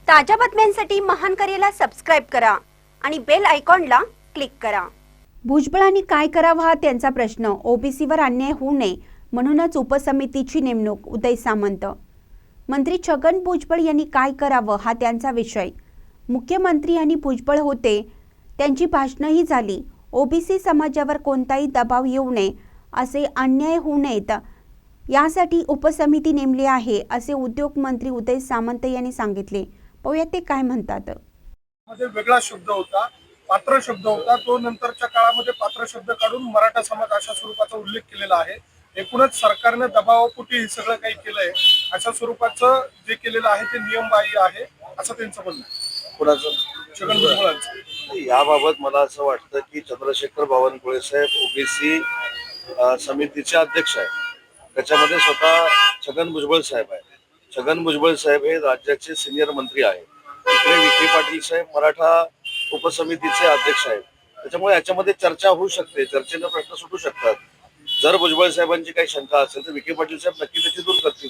ताज्या बातम्यांसाठी महान करेला सबस्क्राईब करा आणि बेल आयकॉनला क्लिक करा। भुजबळांनी काय करावं हा त्यांचा प्रश्न। ओबीसीवर अन्याय होऊ नये म्हणूनच उपसमितीची नेमणूक। उदय सामंत। मंत्री छगन भुजबळ यांनी काय करावं हा त्यांचा विषय। मुख्यमंत्री आणि भुजबळ होते, त्यांची भाषणंही झाली। ओबीसी समाजावर कोणताही दबाव येऊ नये, असे अन्याय होऊ नयेत यासाठी उपसमिती नेमली आहे, असे उद्योग मंत्री उदय सामंत यांनी सांगितले। पाहूया ते काय म्हणतात। मध्ये वेगळा शब्द होता, पात्र शब्द होता, तो नंतरच्या काळामध्ये पात्र शब्द काढून मराठा समाज अशा स्वरूपाचा उल्लेख केलेला आहे। एकूणच सरकारने दबावापोटी हे सगळं काही केलंय, अशा स्वरूपाचं जे केलेलं आहे ते नियमबाह्य आहे असं त्यांचं म्हणणं आहे। कुणाचं? छगन भुजबळांचं। याबाबत मला असं वाटतं की चंद्रशेखर बावनकुळे साहेब ओबीसी समितीचे अध्यक्ष आहेत, त्याच्यामध्ये स्वतः छगन भुजबळ साहेब आहेत। छगन भुजबळ साहेब हे राज्याचे सिनियर मंत्री आहेत, इकडे विखे पाटील साहेब मराठा उपसमितीचे अध्यक्ष आहेत। त्याच्यामुळे याच्यामध्ये चर्चा होऊ शकते, चर्चेने प्रश्न सुटू शकतात। जर भुजबळ साहेबांची काही शंका असेल तर विखे पाटील साहेब नक्की त्याची दूर करतील।